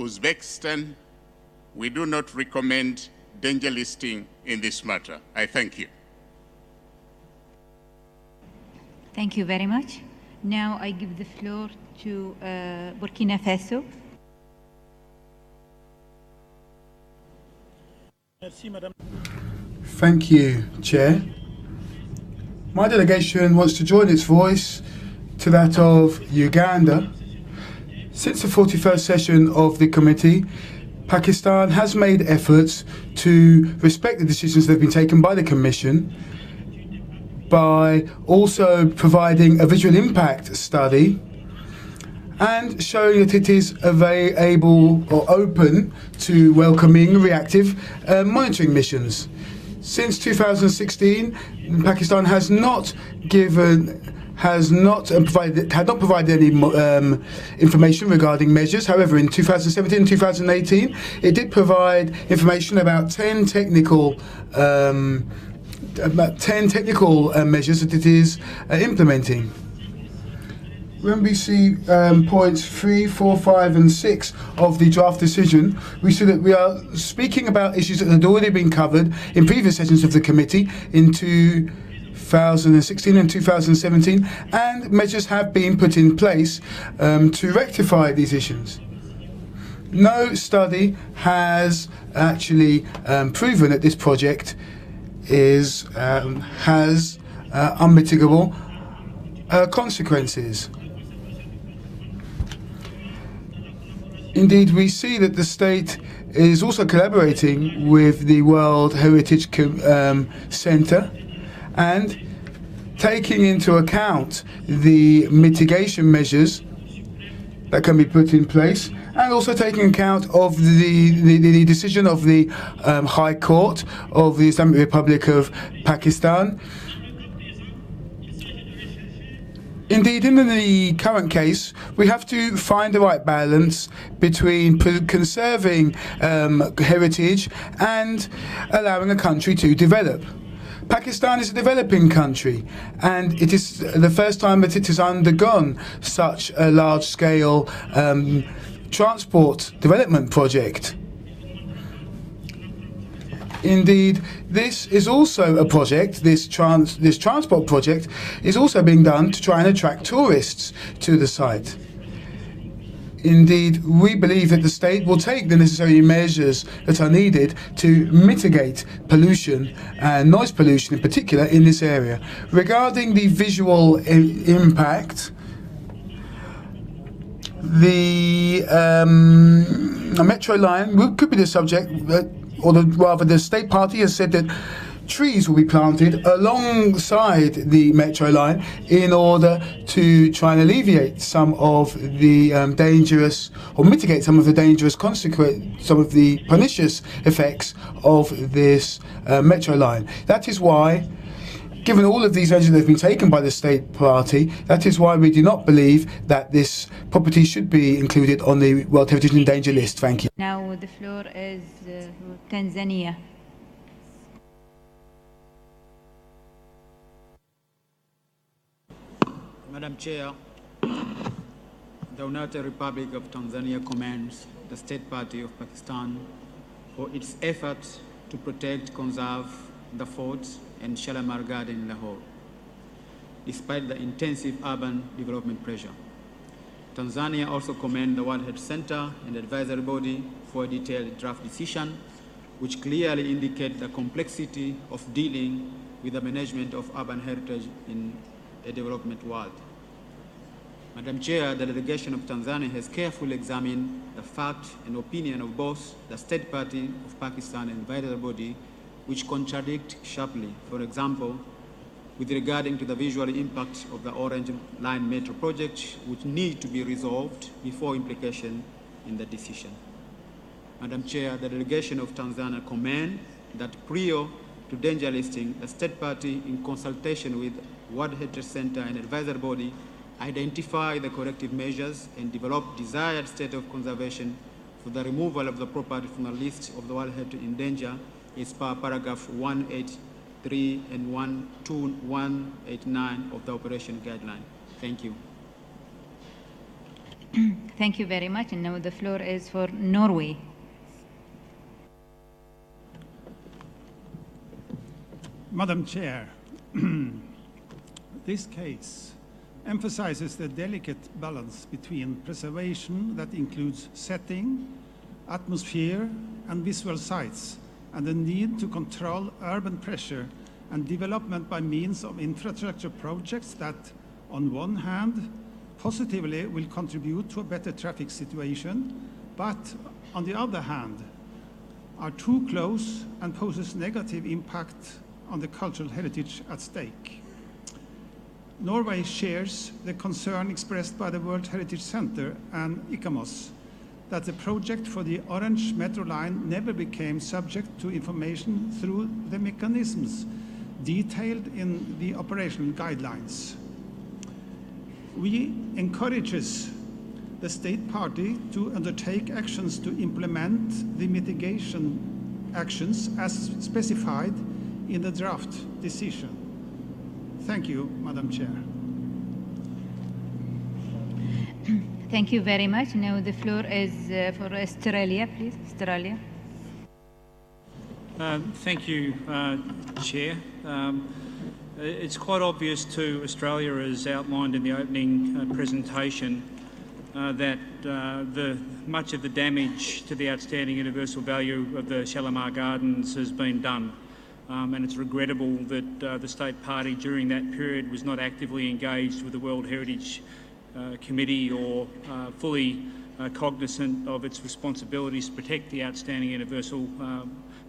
Uzbekistan, we do not recommend danger listing in this matter. I thank you. Thank you very much. Now I give the floor to Burkina Faso. Thank you, Chair. My delegation wants to join its voice to that of Uganda. Since the 41st session of the committee, Pakistan has made efforts to respect the decisions that have been taken by the Commission by also providing a visual impact study and showing that it is able or open to welcoming reactive monitoring missions. Since 2016, Pakistan had not provided any information regarding measures. However, in 2017 and 2018, it did provide information about 10 technical measures that it is implementing. When we see points 3, 4, 5 and 6 of the draft decision, we see that we are speaking about issues that had already been covered in previous sessions of the committee in 2016 and 2017, and measures have been put in place to rectify these issues. No study has actually proven that this project has unmitigable consequences. Indeed, we see that the state is also collaborating with the World Heritage Centre and taking into account the mitigation measures that can be put in place, and also taking account of the decision of the High Court of the Islamic Republic of Pakistan. Indeed, in the current case, we have to find the right balance between conserving heritage and allowing a country to develop. Pakistan is a developing country, and it is the first time that it has undergone such a large-scale transport development project. Indeed, this is also a project, this transport project is also being done to try and attract tourists to the site. Indeed, we believe that the state will take the necessary measures that are needed to mitigate pollution and noise pollution in particular in this area. Regarding the visual impact, the metro line could be the subject, or rather the state party has said that trees will be planted alongside the metro line in order to try and alleviate some of the dangerous, or mitigate some of the dangerous some of the pernicious effects of this metro line. That is why, given all of these measures that have been taken by the state party, that is why we do not believe that this property should be included on the World Heritage in Danger list. Thank you. Now the floor is Tanzania. Madam Chair, the United Republic of Tanzania commends the State Party of Pakistan for its efforts to protect, conserve the forts and Shalimar Garden in Lahore, despite the intensive urban development pressure. Tanzania also commends the World Heritage Center and advisory body for a detailed draft decision, which clearly indicate the complexity of dealing with the management of urban heritage in a development world. Madam Chair, the delegation of Tanzania has carefully examined the fact and opinion of both the State Party of Pakistan and advisory body, which contradict sharply. For example, with regarding to the visual impact of the Orange Line Metro project, which need to be resolved before implication in the decision. Madam Chair, the delegation of Tanzania commend that prior to danger listing, the State Party, in consultation with World Heritage Center and advisory body, identify the corrective measures and develop desired state of conservation for the removal of the property from the list of the World Heritage in danger as per paragraph 183 and 12189 of the operation guideline. Thank you. Thank you very much. And now the floor is for Norway. Madam Chair, this case emphasizes the delicate balance between preservation that includes setting, atmosphere, and visual sites, and the need to control urban pressure and development by means of infrastructure projects that, on one hand, positively will contribute to a better traffic situation, but on the other hand, are too close and poses negative impact on the cultural heritage at stake. Norway shares the concern expressed by the World Heritage Centre and ICOMOS that the project for the Orange Metro line never became subject to information through the mechanisms detailed in the operational guidelines. We encourages the state party to undertake actions to implement the mitigation actions as specified in the draft decision. Thank you, Madam Chair. Thank you very much. Now the floor is for Australia, please. Australia. Thank you, Chair. It's quite obvious to Australia, as outlined in the opening presentation, that much of the damage to the outstanding universal value of the Shalimar Gardens has been done. And it's regrettable that the State Party during that period was not actively engaged with the World Heritage Committee or fully cognisant of its responsibilities to protect the outstanding universal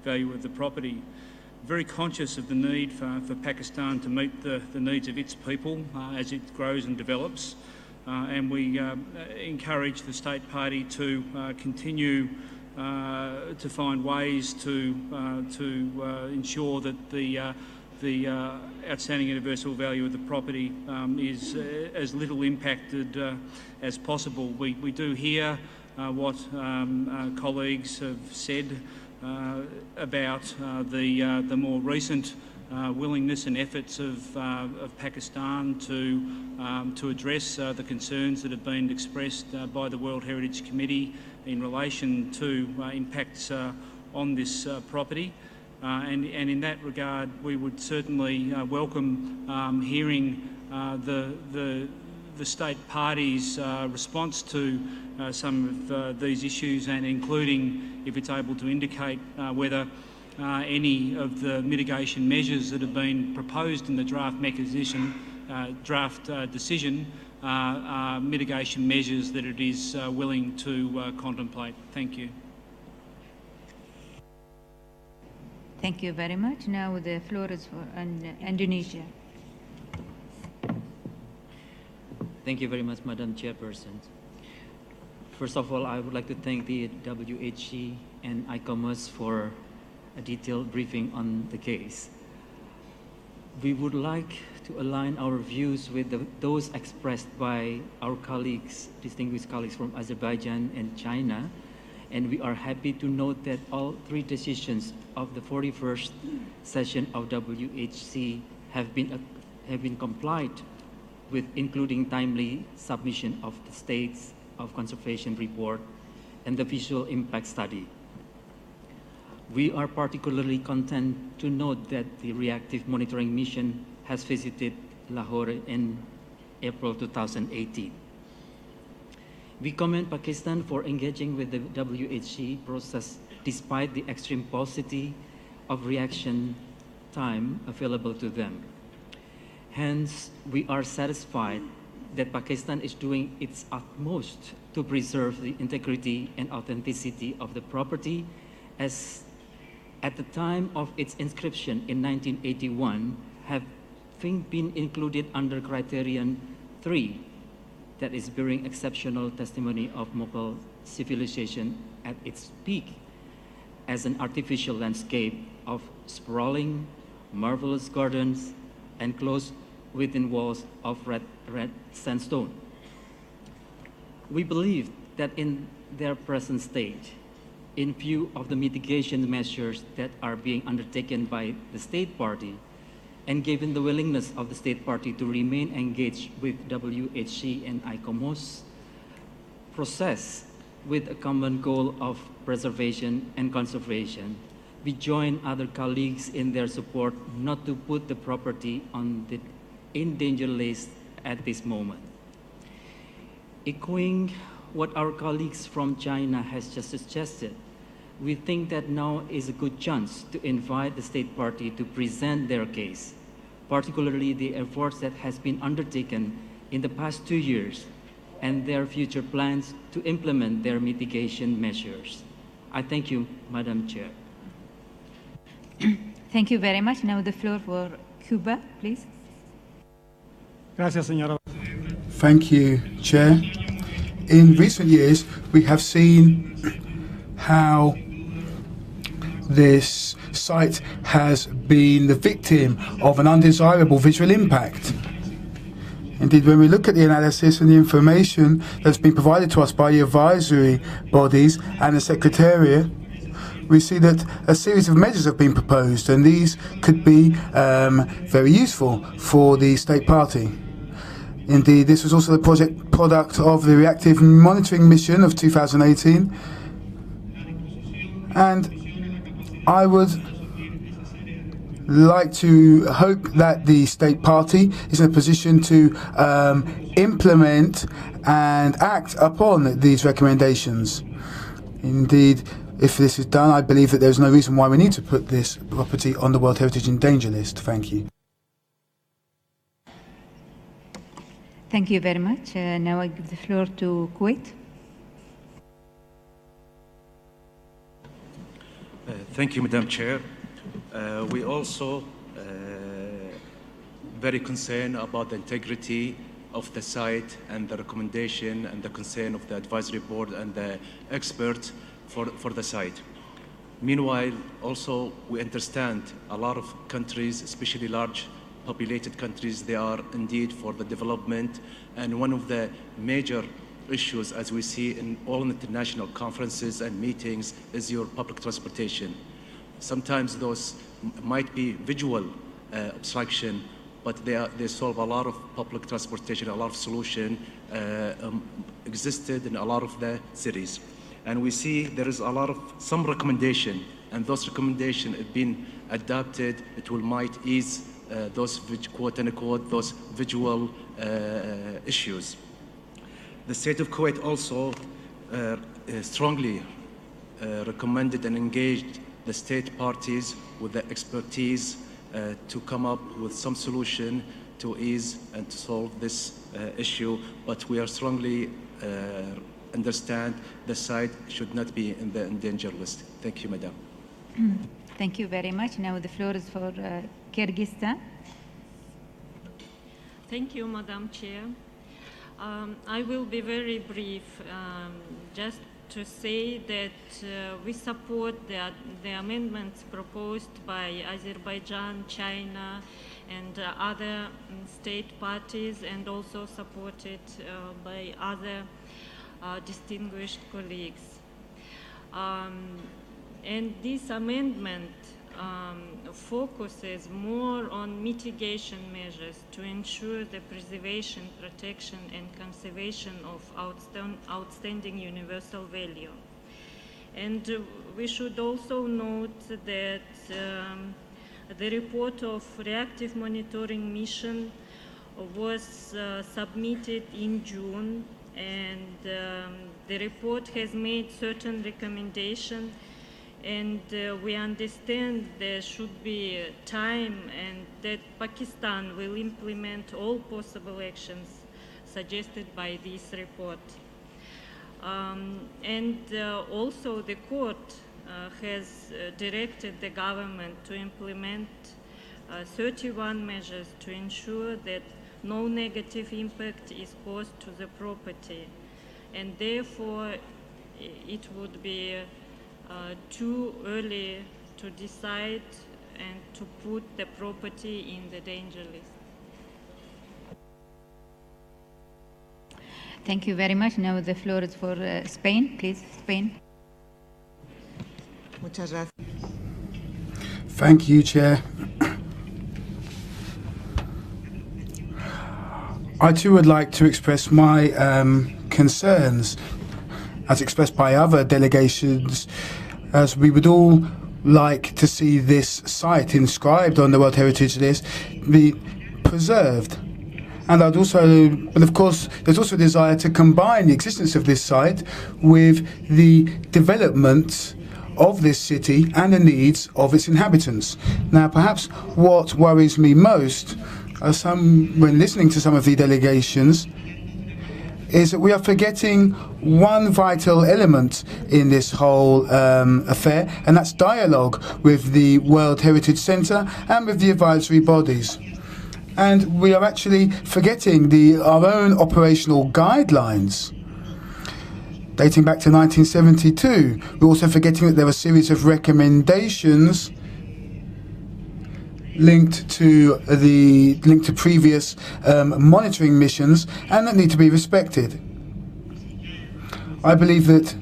value of the property. Very conscious of the need for Pakistan to meet the needs of its people as it grows and develops. And we encourage the State Party to continue to find ways to ensure that the outstanding universal value of the property is as little impacted as possible. We do hear what colleagues have said about the more recent willingness and efforts of Pakistan to address the concerns that have been expressed by the World Heritage Committee in relation to impacts on this property. And in that regard, we would certainly welcome hearing the State Party's response to some of these issues, and including, if it's able to indicate whether any of the mitigation measures that have been proposed in the draft decision are mitigation measures that it is willing to contemplate. Thank you. Thank you very much. Now the floor is for Indonesia. Thank you very much, Madam Chairperson. First of all, I would like to thank the WHC and ICOMOS for a detailed briefing on the case. We would like to align our views with those expressed by our colleagues, distinguished colleagues from Azerbaijan and China, and we are happy to note that all three decisions of the 41st session of WHC have been complied with, including timely submission of the States of Conservation Report and the Visual Impact Study. We are particularly content to note that the reactive monitoring mission has visited Lahore in April 2018. We commend Pakistan for engaging with the WHC process despite the extreme paucity of reaction time available to them. Hence, we are satisfied that Pakistan is doing its utmost to preserve the integrity and authenticity of the property, as at the time of its inscription in 1981, having been included under Criterion 3, that is bearing exceptional testimony of Mughal civilization at its peak as an artificial landscape of sprawling, marvelous gardens enclosed within walls of red sandstone. We believe that in their present state, in view of the mitigation measures that are being undertaken by the State Party, and given the willingness of the State Party to remain engaged with WHC and ICOMOS, process with a common goal of preservation and conservation. We join other colleagues in their support not to put the property on the endangered list at this moment. Echoing what our colleagues from China has just suggested, we think that now is a good chance to invite the state party to present their case, particularly the efforts that has been undertaken in the past 2 years and their future plans to implement their mitigation measures. I thank you, Madam Chair. Thank you very much. Now the floor for Cuba, please. Gracias, señora. Thank you, Chair. In recent years, we have seen how this site has been the victim of an undesirable visual impact. Indeed, when we look at the analysis and the information that's been provided to us by the advisory bodies and the Secretariat, we see that a series of measures have been proposed, and these could be very useful for the state party. Indeed, this was also the product of the reactive monitoring mission of 2018, and I would like to hope that the state party is in a position to implement and act upon these recommendations. Indeed, if this is done, I believe that there's no reason why we need to put this property on the World Heritage in Danger list. Thank you. Thank you very much. Now I give the floor to Kuwait. Thank you, Madam Chair. We also very concerned about the integrity of the site and the recommendation and the concern of the advisory board and the experts for the site. Meanwhile, also we understand a lot of countries, especially large populated countries, they are indeed for the development, and one of the major issues, as we see in all international conferences and meetings, is your public transportation. Sometimes those might be visual obstruction, but they solve a lot of public transportation, a lot of solution existed in a lot of the cities. And we see there is a lot of some recommendation, and those recommendations have been adapted. It will might ease those quote unquote those visual issues. The state of Kuwait also strongly recommended and engaged the state parties with the expertise to come up with some solution to ease and to solve this issue. But we are strongly understand the site should not be in the endangered list. Thank you, Madam. Thank you very much. Now the floor is for Kyrgyzstan. Thank you, Madam Chair. I will be very brief, just to say that we support the amendments proposed by Azerbaijan, China, and other state parties, and also supported by other distinguished colleagues. And this amendment focuses more on mitigation measures to ensure the preservation, protection, and conservation of outstanding universal value. And we should also note that the report of reactive monitoring mission was submitted in June, and the report has made certain recommendations, and we understand there should be time and that Pakistan will implement all possible actions suggested by this report. Also the court has directed the government to implement 31 measures to ensure that no negative impact is caused to the property, and therefore it would be too early to decide and to put the property in the danger list. Thank you very much. Now the floor is for Spain. Please, Spain. Muchas gracias. Thank you, Chair. I too would like to express my concerns as expressed by other delegations, as we would all like to see this site inscribed on the World Heritage List be preserved. And but of course, there's also a desire to combine the existence of this site with the development of this city and the needs of its inhabitants. Now, perhaps what worries me most, when listening to some of the delegations, is that we are forgetting one vital element in this whole affair, and that's dialogue with the World Heritage Centre and with the advisory bodies. And we are actually forgetting our own operational guidelines dating back to 1972. We're also forgetting that there are a series of recommendations linked to previous monitoring missions and that need to be respected. I believe that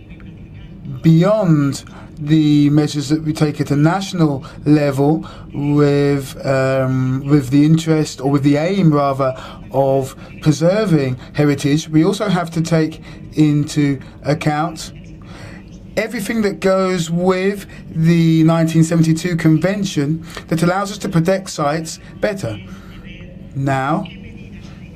beyond the measures that we take at a national level with the interest, or with the aim rather, of preserving heritage, we also have to take into account everything that goes with the 1972 convention that allows us to protect sites better. Now,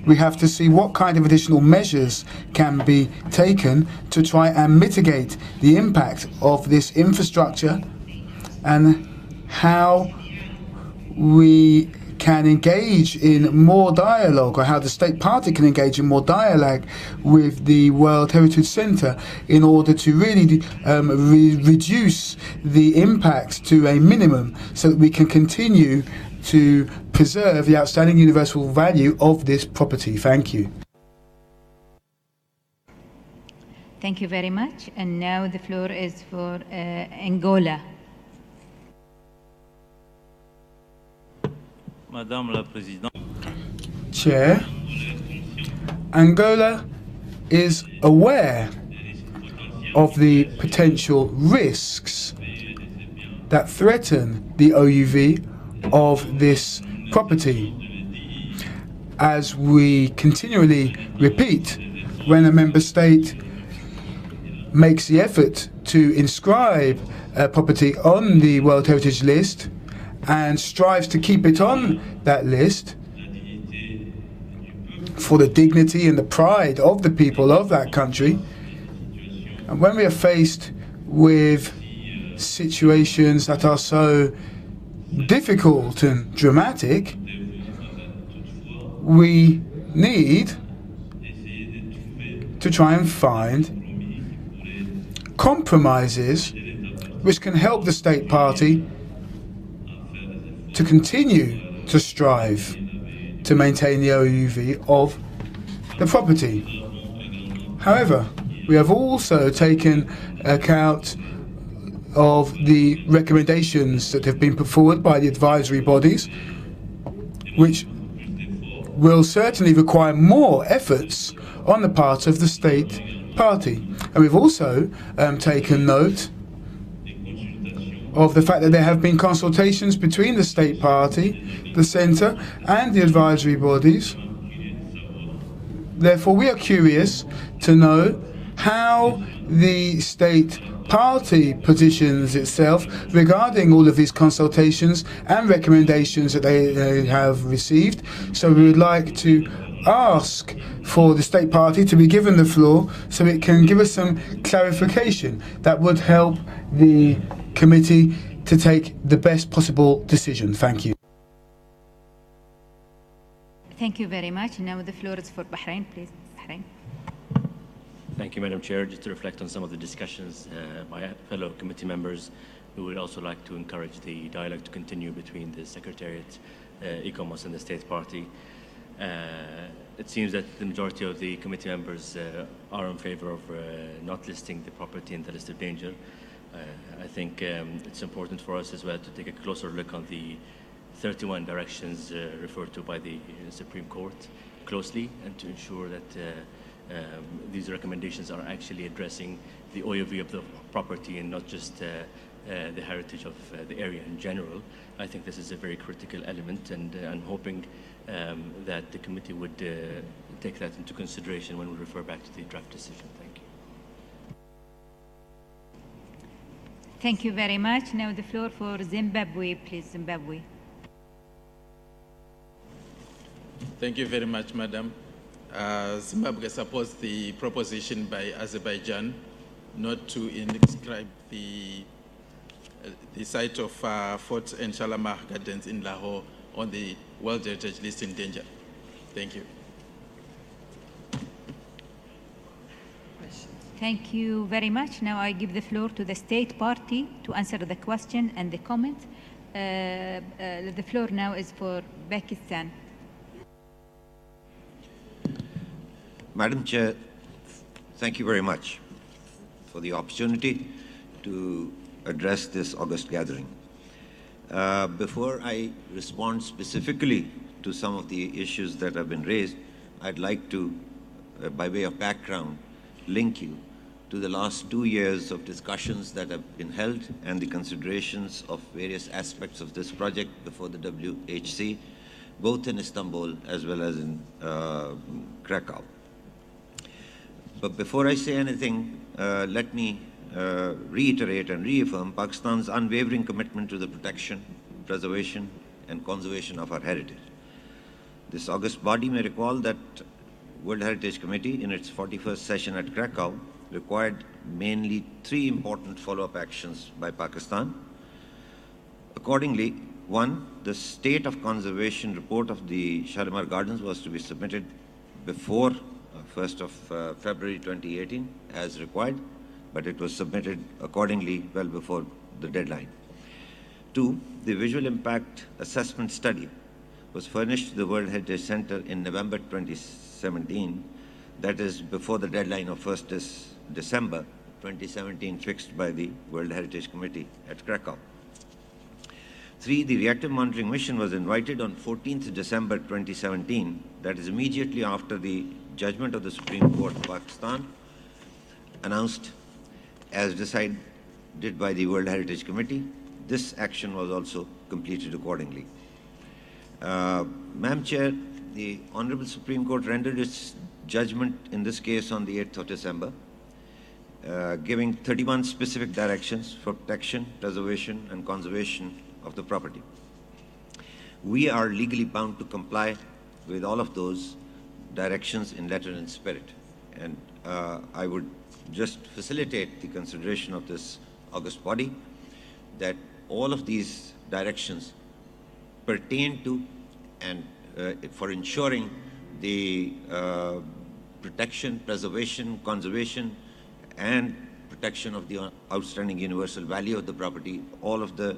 we have to see what kind of additional measures can be taken to try and mitigate the impact of this infrastructure, and how we can engage in more dialogue, or how the state party can engage in more dialogue with the World Heritage Centre in order to really reduce the impact to a minimum, so that we can continue to preserve the outstanding universal value of this property. Thank you. Thank you very much. And now the floor is for Angola. Madame la Présidente. Chair, Angola is aware of the potential risks that threaten the OUV of this property. As we continually repeat, when a member state makes the effort to inscribe a property on the World Heritage List and strives to keep it on that list for the dignity and the pride of the people of that country, and when we are faced with situations that are so difficult and dramatic, we need to try and find compromises which can help the state party to continue to strive to maintain the OUV of the property. However, we have also taken account of the recommendations that have been put forward by the advisory bodies, which will certainly require more efforts on the part of the state party. And we've also taken note of the fact that there have been consultations between the state party, the centre and the advisory bodies. Therefore, we are curious to know how the state party positions itself regarding all of these consultations and recommendations that they have received. So we would like to ask for the state party to be given the floor so it can give us some clarification that would help the committee to take the best possible decision. Thank you. Thank you very much. Now the floor is for Bahrain, please. Bahrain. Thank you, Madam Chair. Just to reflect on some of the discussions by fellow committee members, we would also like to encourage the dialogue to continue between the Secretariat, ECOMOS and the State Party. It seems that the majority of the committee members are in favor of not listing the property in the list of danger. I think it's important for us as well to take a closer look on the 31 directions referred to by the Supreme Court closely, and to ensure that these recommendations are actually addressing the OUV of the property and not just the heritage of the area in general. I think this is a very critical element, and I'm hoping that the committee would take that into consideration when we refer back to the draft decision. Thank you. Thank you very much. Now the floor for Zimbabwe, please, Zimbabwe. Thank you very much, Madam. Zimbabwe supports the proposition by Azerbaijan not to inscribe the site of Fort and Shalimar Gardens in Lahore on the World Heritage List in danger. Thank you. Thank you very much. Now I give the floor to the state party to answer the question and the comment. The floor now is for Pakistan. Madam Chair, thank you very much for the opportunity to address this August gathering. Before I respond specifically to some of the issues that have been raised, I'd like to, by way of background, link you to the last 2 years of discussions that have been held and the considerations of various aspects of this project before the WHC, both in Istanbul as well as in Krakow. But before I say anything, let me reiterate and reaffirm Pakistan's unwavering commitment to the protection, preservation, and conservation of our heritage. This august body may recall that World Heritage Committee, in its 41st session at Krakow, required mainly 3 important follow-up actions by Pakistan. Accordingly, 1, the state of conservation report of the Shalimar Gardens was to be submitted before 1st of February 2018 as required, but it was submitted accordingly well before the deadline. 2, the visual impact assessment study was furnished to the World Heritage Center in November 2017, that is before the deadline of 1st December 2017 fixed by the World Heritage Committee at Krakow. 3, the reactive monitoring mission was invited on 14th December 2017, that is immediately after the judgment of the Supreme Court of Pakistan, announced as decided by the World Heritage Committee. This action was also completed accordingly. Madam Chair, the Honorable Supreme Court rendered its judgment in this case on the 8th of December, giving 31 specific directions for protection, preservation, and conservation of the property. We are legally bound to comply with all of those directions in letter and spirit. And I would just facilitate the consideration of this august body that all of these directions pertain to and for ensuring the protection, preservation, conservation, and protection of the outstanding universal value of the property. All of the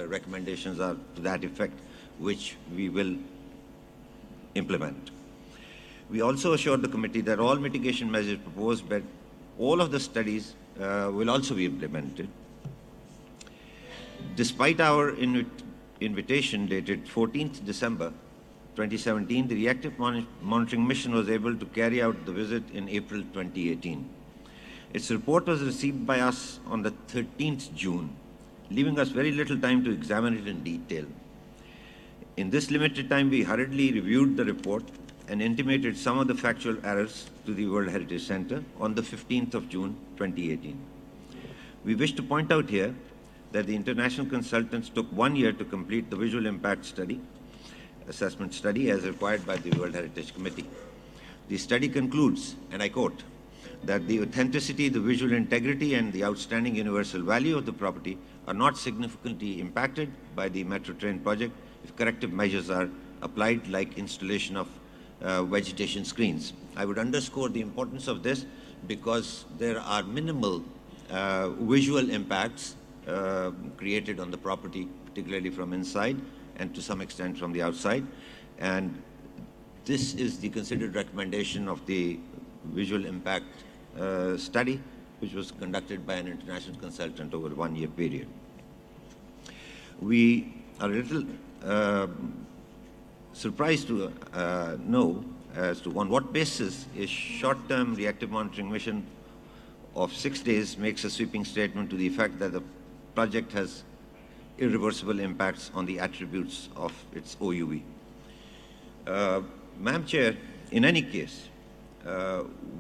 recommendations are to that effect, which we will implement. We also assured the committee that all mitigation measures proposed by all of the studies will also be implemented. Despite our invitation dated 14th December 2017, the reactive monitoring mission was able to carry out the visit in April 2018. Its report was received by us on the 13th June, leaving us very little time to examine it in detail. In this limited time, we hurriedly reviewed the report and intimated some of the factual errors to the World Heritage Center on the 15th of June 2018. We wish to point out here that the international consultants took 1 year to complete the visual impact study, assessment study as required by the World Heritage Committee. The study concludes, and I quote, that the authenticity, the visual integrity, and the outstanding universal value of the property are not significantly impacted by the metro train project if corrective measures are applied, like installation of vegetation screens. I would underscore the importance of this because there are minimal visual impacts created on the property, particularly from inside and to some extent from the outside. And this is the considered recommendation of the visual impact study, which was conducted by an international consultant over a 1 year period. We are a little surprised to know as to on what basis a short-term reactive monitoring mission of 6 days makes a sweeping statement to the effect that the project has irreversible impacts on the attributes of its OUV. Madam Chair, in any case,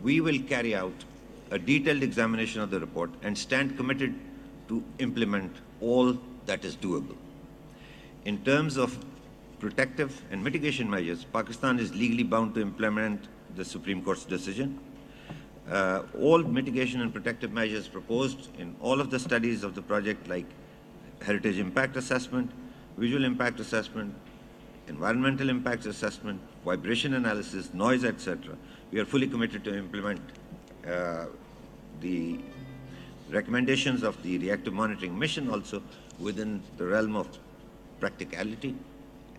we will carry out a detailed examination of the report and stand committed to implement all that is doable. In terms of protective and mitigation measures, Pakistan is legally bound to implement the Supreme Court's decision. All mitigation and protective measures proposed in all of the studies of the project, like heritage impact assessment, visual impact assessment, environmental impact assessment, vibration analysis, noise, etc., we are fully committed to implement the recommendations of the reactive monitoring mission also within the realm of practicality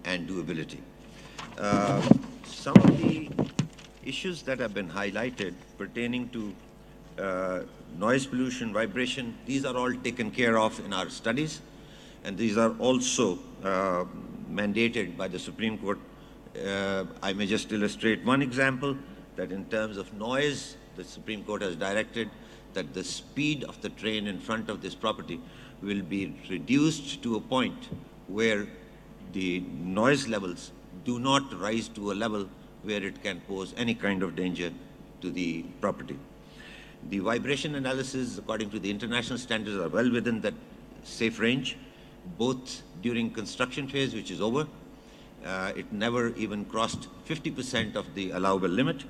and doability. Some of the issues that have been highlighted pertaining to noise pollution, vibration, these are all taken care of in our studies, and these are also mandated by the Supreme Court. I may just illustrate one example, that in terms of noise, the Supreme Court has directed that the speed of the train in front of this property will be reduced to a point where the noise levels do not rise to a level where it can pose any kind of danger to the property. The vibration analysis, according to the international standards, are well within that safe range, both during construction phase, which is over. It never even crossed 50% of the allowable limit.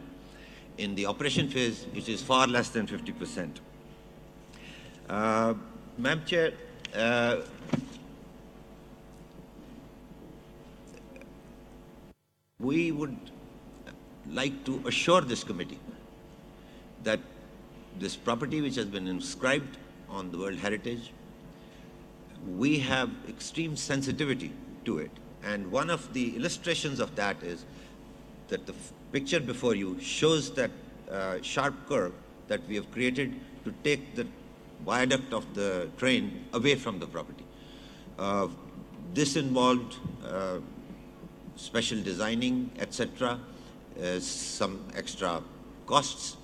In the operation phase, which is far less than 50%. Madam Chair, we would like to assure this committee that this property, which has been inscribed on the World Heritage, we have extreme sensitivity to it. And one of the illustrations of that is that the picture before you shows that sharp curve that we have created to take the viaduct of the train away from the property. This involved special designing, etc., some extra costs,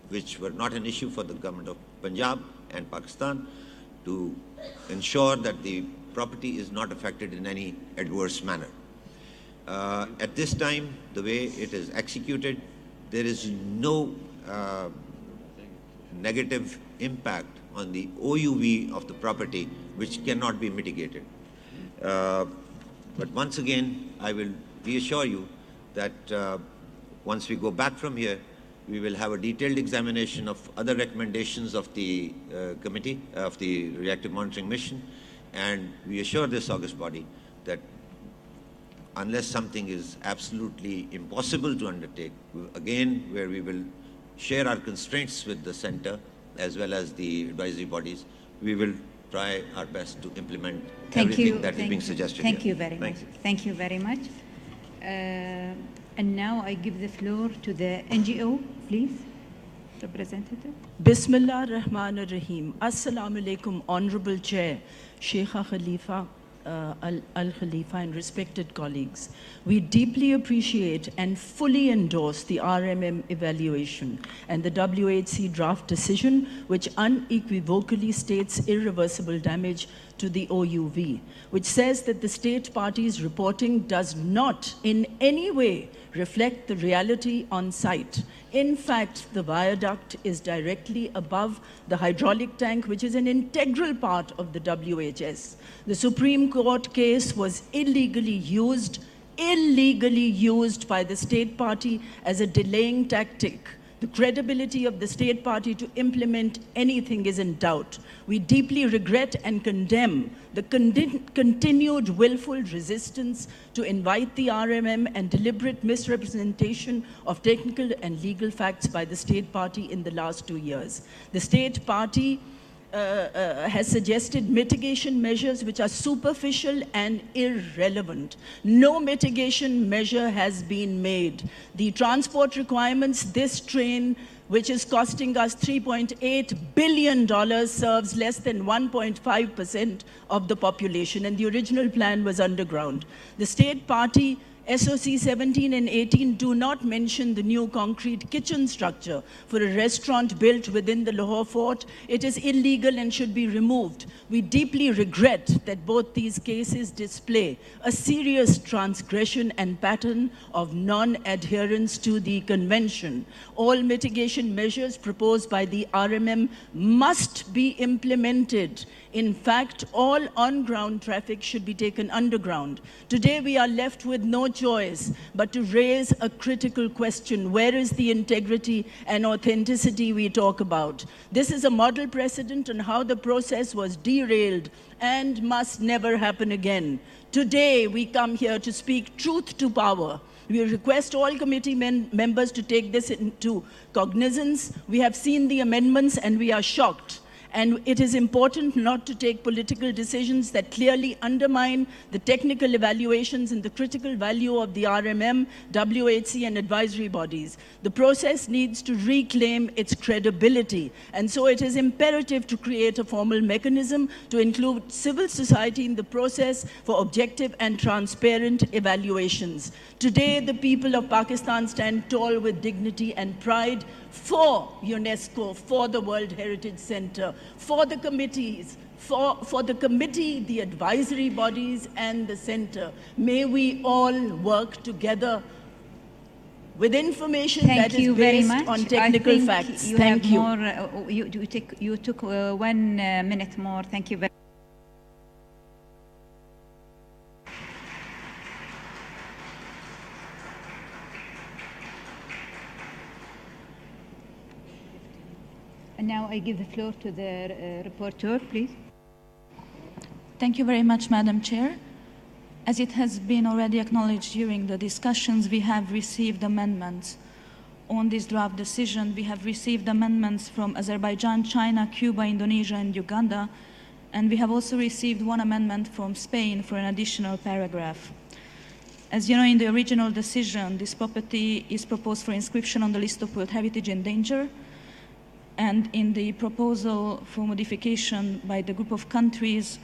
which were not an issue for the government of Punjab and Pakistan, to ensure that the property is not affected in any adverse manner. At this time, the way it is executed, there is no negative impact on the OUV of the property, which cannot be mitigated. But once again, I will reassure you that once we go back from here, we will have a detailed examination of other recommendations of the committee, of the reactive monitoring mission, and we assure this august body that unless something is absolutely impossible to undertake, again, where we will share our constraints with the center as well as the advisory bodies, we will try our best to implement everything that is being suggested Thank here. you very much. You. Thank you very much. And now I give the floor to the NGO, please. Representative. Bismillah Rahman Rahim. Assalamu alaikum, Honorable Chair, Sheikh Khalifa, Al Khalifa, and respected colleagues. We deeply appreciate and fully endorse the RMM evaluation and the WHC draft decision, which unequivocally states irreversible damage to the OUV, which says that the state party's reporting does not in any way reflect the reality on site. In fact, the viaduct is directly above the hydraulic tank, which is an integral part of the WHS. The Supreme Court case was illegally used by the state party as a delaying tactic. The credibility of the state party to implement anything is in doubt. We deeply regret and condemn the continued willful resistance to invite the RMM and deliberate misrepresentation of technical and legal facts by the state party in the last 2 years. The state party has suggested mitigation measures which are superficial and irrelevant. No mitigation measure has been made. The transport requirements, this train, which is costing us $3.8 billion, serves less than 1.5% of the population, and the original plan was underground. The state party SOC 17 and 18 do not mention the new concrete kitchen structure for a restaurant built within the Lahore fort. It is illegal and should be removed. We deeply regret that both these cases display a serious transgression and pattern of non-adherence to the convention. All mitigation measures proposed by the RMM must be implemented. In fact, all on-ground traffic should be taken underground. Today, we are left with no choice but to raise a critical question. Where is the integrity and authenticity we talk about? This is a model precedent on how the process was derailed and must never happen again. Today, we come here to speak truth to power. We request all committee members to take this into cognizance. We have seen the amendments and we are shocked. And it is important not to take political decisions that clearly undermine the technical evaluations and the critical value of the RMM, WHC, and advisory bodies. The process needs to reclaim its credibility. And so it is imperative to create a formal mechanism to include civil society in the process for objective and transparent evaluations. Today, the people of Pakistan stand tall with dignity and pride for UNESCO, for the World Heritage Center, for the committees, for the committee, the advisory bodies, and the center. May we all work together with information that is based on technical facts. Thank you. You took 1 minute more. Thank you very much. And now I give the floor to the rapporteur, please. Thank you very much, Madam Chair. As it has been already acknowledged during the discussions, we have received amendments on this draft decision. We have received amendments from Azerbaijan, China, Cuba, Indonesia, and Uganda. And we have also received 1 amendment from Spain for an additional paragraph. As you know, in the original decision, this property is proposed for inscription on the list of World Heritage in Danger. And in the proposal for modification by the group of countries,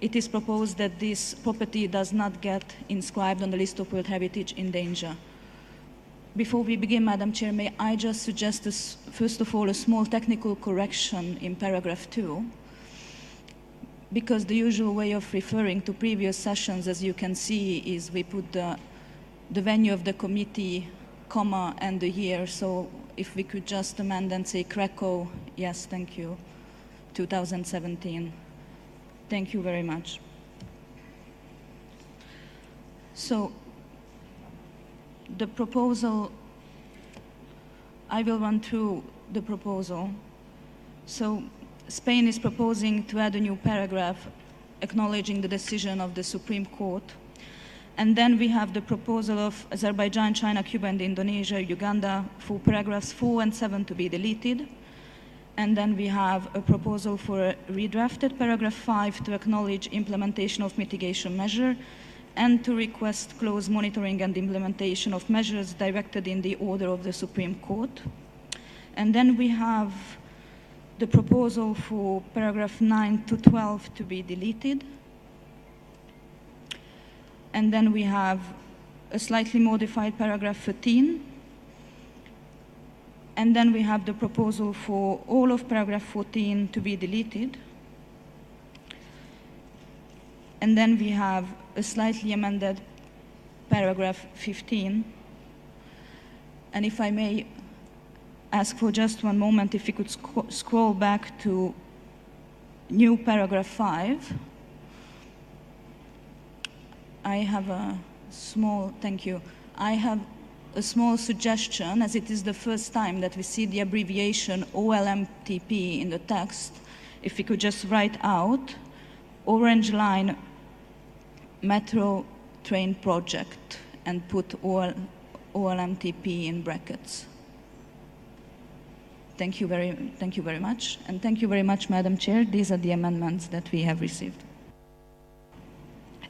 it is proposed that this property does not get inscribed on the list of World Heritage in Danger. Before we begin, Madam Chair, may I just suggest, first of all, a small technical correction in paragraph 2, because the usual way of referring to previous sessions, as you can see, is we put the venue of the committee, comma, and the year. So if we could just amend and say Krakow, yes, thank you, 2017. Thank you very much. So the proposal, I will run through the proposal. So Spain is proposing to add a new paragraph acknowledging the decision of the Supreme Court. And then we have the proposal of Azerbaijan, China, Cuba, and Indonesia, Uganda, for paragraphs 4 and 7 to be deleted. And then we have a proposal for a redrafted paragraph 5 to acknowledge implementation of mitigation measure and to request close monitoring and implementation of measures directed in the order of the Supreme Court. And then we have the proposal for paragraph 9 to 12 to be deleted. And then we have a slightly modified paragraph 13. And then we have the proposal for all of paragraph 14 to be deleted. And then we have a slightly amended paragraph 15. And if I may ask for just 1 moment, if you could scroll back to new paragraph 5. I have a small, thank you. I have a small suggestion, as it is the first time that we see the abbreviation OLMTP in the text. If we could just write out Orange Line Metro Train Project and put OLMTP in brackets. Thank you very much. And thank you very much, Madam Chair. These are the amendments that we have received.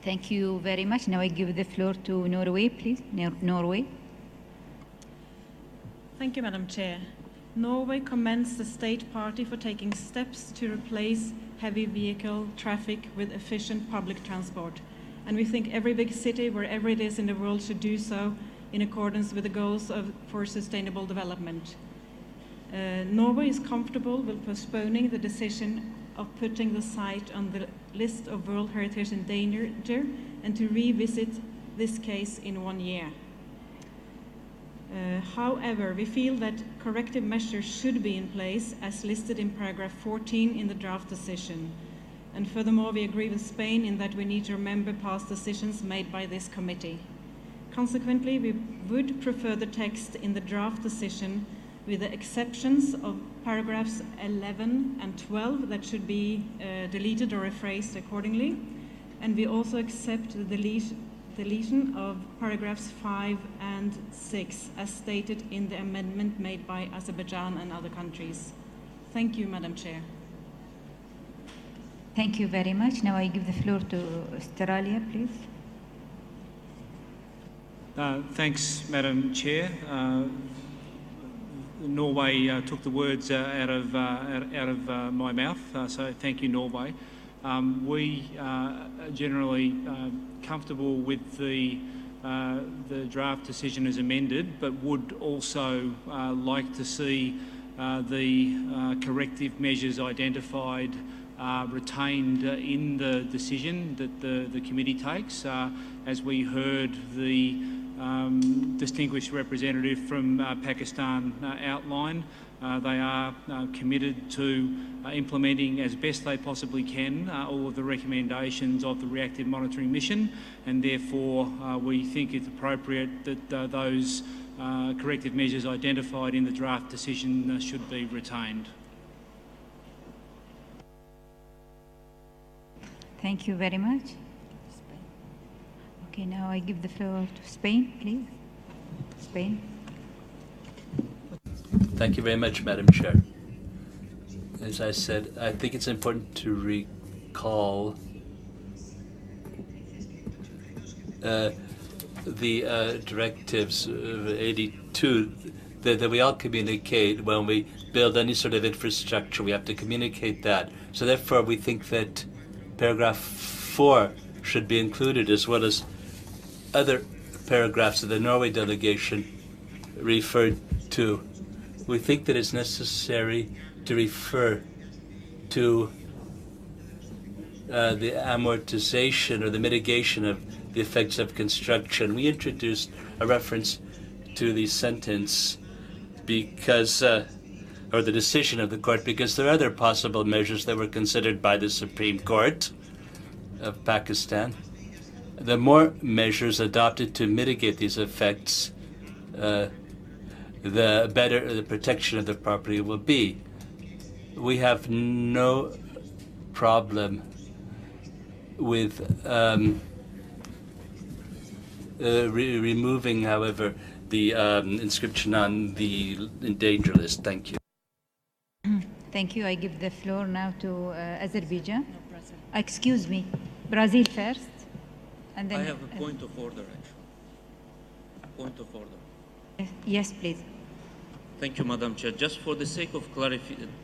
Thank you very much. Now I give the floor to Norway, please. Norway. Thank you, Madam Chair. Norway commends the state party for taking steps to replace heavy vehicle traffic with efficient public transport and we think every big city, wherever it is in the world, should do so in accordance with the goals for sustainable development. Norway is comfortable with postponing the decision of putting the site on the list of World Heritage in danger and to revisit this case in 1 year. However, we feel that corrective measures should be in place as listed in paragraph 14 in the draft decision. And furthermore, we agree with Spain in that we need to remember past decisions made by this committee. Consequently, we would prefer the text in the draft decision with the exceptions of paragraphs 11 and 12 that should be deleted or rephrased accordingly. And we also accept the deletion of paragraphs 5 and 6 as stated in the amendment made by Azerbaijan and other countries. Thank you, Madam Chair. Thank you very much. Now I give the floor to Australia, please. Thanks, Madam Chair. Norway took the words out of my mouth, so thank you, Norway. We are generally comfortable with the draft decision as amended, but would also like to see the corrective measures identified retained in the decision that the committee takes. As we heard the distinguished representative from Pakistan outline, they are committed to implementing as best they possibly can all of the recommendations of the reactive monitoring mission, and therefore we think it's appropriate that those corrective measures identified in the draft decision should be retained. Thank you very much. Okay, now I give the floor to Spain, please. Spain. Thank you very much, Madam Chair. As I said, I think it's important to recall the directives of 82 that we all communicate when we build any sort of infrastructure. We have to communicate that. So therefore, we think that paragraph 4 should be included, as well as other paragraphs of the Norway delegation referred to. We think that it's necessary to refer to the amortization or the mitigation of the effects of construction. We introduced a reference to the sentence because, or the decision of the court, because there are other possible measures that were considered by the Supreme Court of Pakistan. The more measures adopted to mitigate these effects, the better the protection of the property will be. We have no problem with removing, however, the inscription on the endangered list. Thank you. Thank you. I give the floor now to Azerbaijan. Excuse me, Brazil first. And then I have a point of order, actually. Point of order. Yes, please. Thank you, Madam Chair. Just for the sake of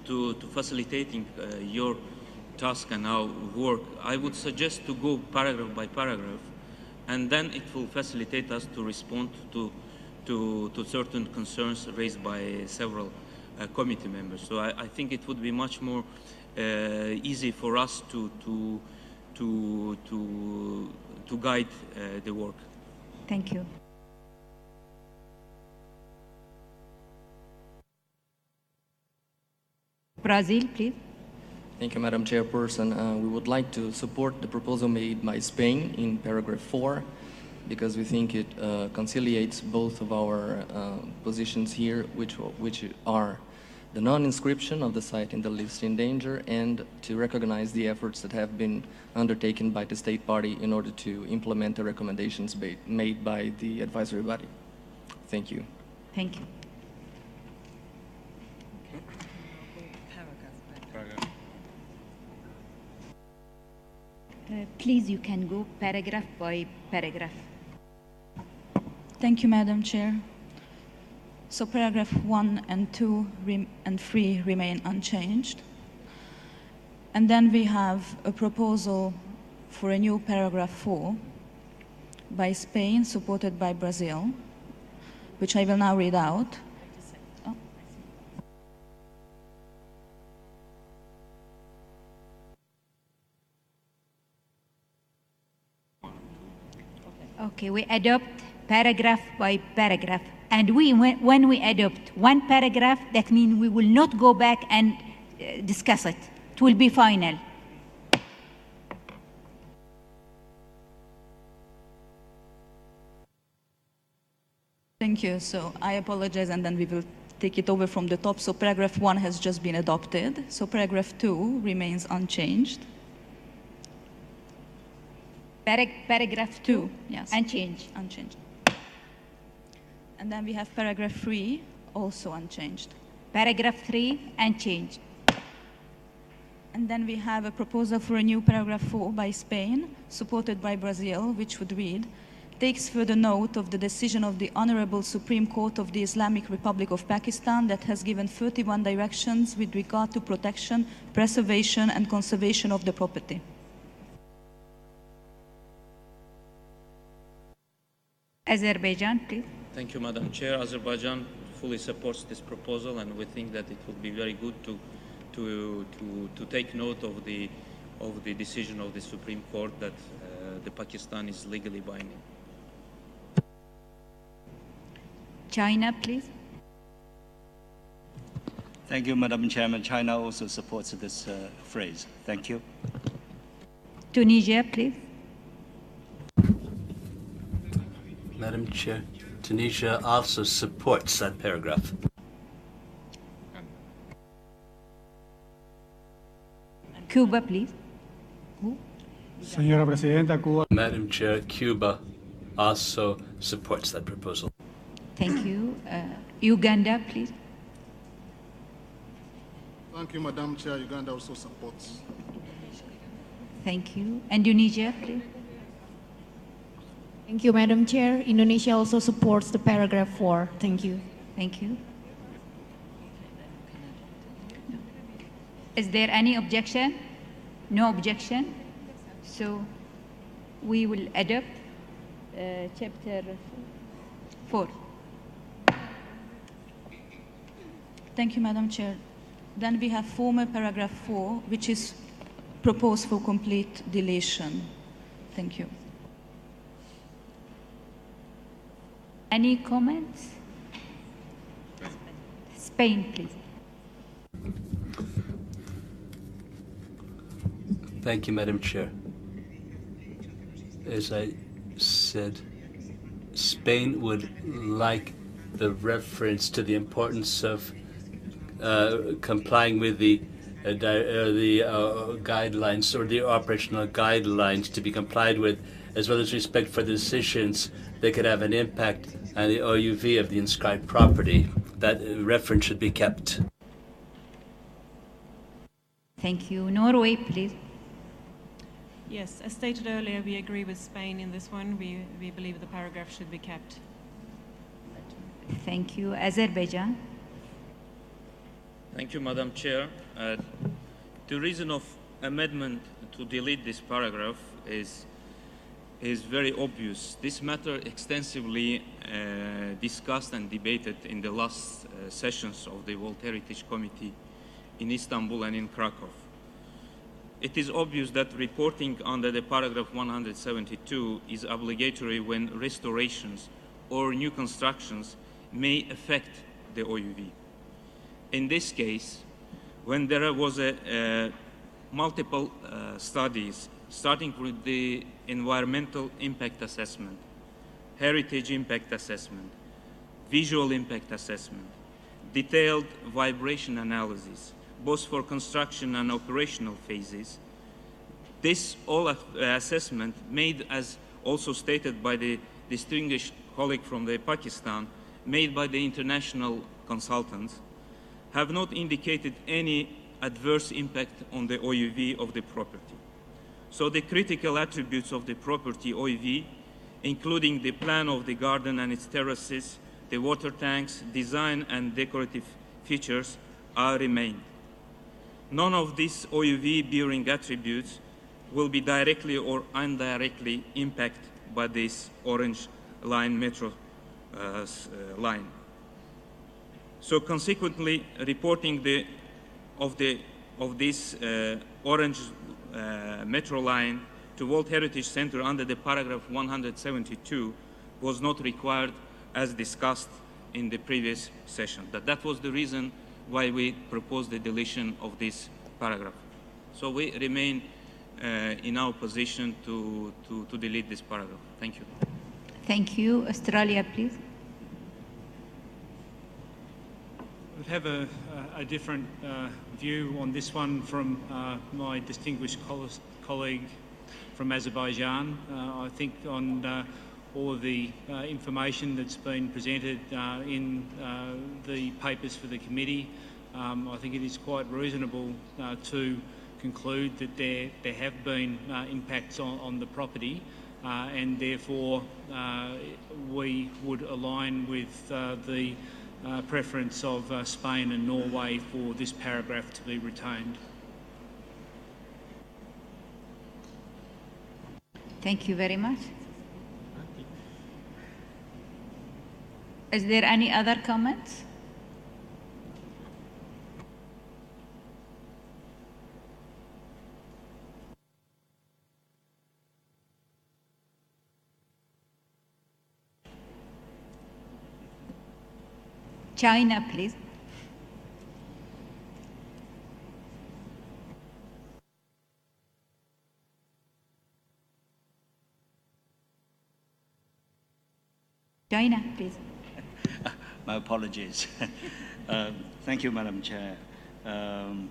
to facilitating your task and our work, I would suggest to go paragraph by paragraph, and then it will facilitate us to respond to certain concerns raised by several committee members. So I think it would be much more easy for us to guide the work. Thank you. Brazil, please. Thank you, Madam Chairperson. We would like to support the proposal made by Spain in paragraph 4 because we think it conciliates both of our positions here, which are the non-inscription of the site in the list in danger and to recognize the efforts that have been undertaken by the state party in order to implement the recommendations made by the advisory body. Thank you. Thank you. Please, you can go paragraph by paragraph. Thank you, Madam Chair. So paragraph 1 and 2 and 3 remain unchanged. And then we have a proposal for a new paragraph 4 by Spain, supported by Brazil, which I will now read out. Okay, we adopt paragraph by paragraph. And when we adopt one paragraph, that means we will not go back and discuss it. It will be final. Thank you. So I apologize, and then we will take it over from the top. So paragraph 1 has just been adopted. So paragraph 2 remains unchanged. Paragraph 2, yes. Unchanged. Unchanged. And then we have paragraph 3, also unchanged. Paragraph 3, unchanged. And then we have a proposal for a new paragraph 4 by Spain, supported by Brazil, which would read, takes further note of the decision of the Honorable Supreme Court of the Islamic Republic of Pakistan that has given 31 directions with regard to protection, preservation, and conservation of the property. Azerbaijan, please. Thank you, Madam Chair. Azerbaijan fully supports this proposal, and we think that it would be very good to take note of the decision of the Supreme Court that the Pakistan is legally binding. China, please. Thank you, Madam Chairman. China also supports this phrase. Thank you. Tunisia, please. Madam Chair, Tunisia also supports that paragraph. Cuba, please. Señora Presidenta, Cuba. Madam Chair, Cuba also supports that proposal. Thank you. Uganda, please. Thank you, Madam Chair. Uganda also supports. Thank you. Indonesia, please. Thank you, Madam Chair. Indonesia also supports the paragraph 4. Thank you. Thank you. Is there any objection? No objection. So we will adopt chapter 4. Thank you, Madam Chair. Then we have former paragraph 4, which is proposed for complete deletion. Thank you. Any comments? Spain, please. Thank you, Madam Chair. As I said, Spain would like the reference to the importance of complying with the guidelines or the operational guidelines to be complied with, as well as respect for the decisions that could have an impact on the OUV of the inscribed property. That reference should be kept. Thank you. Norway, please. Yes, as stated earlier, we agree with Spain in this one. We believe the paragraph should be kept. Thank you. Azerbaijan. Thank you, Madam Chair. The reason of amendment to delete this paragraph is very obvious. This matter extensively discussed and debated in the last sessions of the World Heritage Committee in Istanbul and in Krakow. It is obvious that reporting under the paragraph 172 is obligatory when restorations or new constructions may affect the OUV. In this case, when there was multiple studies, starting with the environmental impact assessment, heritage impact assessment, visual impact assessment, detailed vibration analysis, both for construction and operational phases. This all assessment made, as also stated by the distinguished colleague from Pakistan, made by the international consultants, have not indicated any adverse impact on the OUV of the property. So the critical attributes of the property OUV, including the plan of the garden and its terraces, the water tanks, design and decorative features, are remained. None of these OUV-bearing attributes will be directly or indirectly impact by this Orange Line metro line. So consequently, reporting of this Orange metro line to World Heritage Center under the paragraph 172 was not required as discussed in the previous session. That was the reason why we proposed the deletion of this paragraph. So we remain in our position to delete this paragraph. Thank you. Thank you. Australia, please. We have a different view on this one from my distinguished colleague from Azerbaijan. I think on all of the information that's been presented in the papers for the committee, I think it is quite reasonable to conclude that there have been impacts on the property, and therefore we would align with the preference of Spain and Norway for this paragraph to be retained. Thank you very much. Is there any other comments? China, please. China, please. My apologies. Thank you, Madam Chair. I'm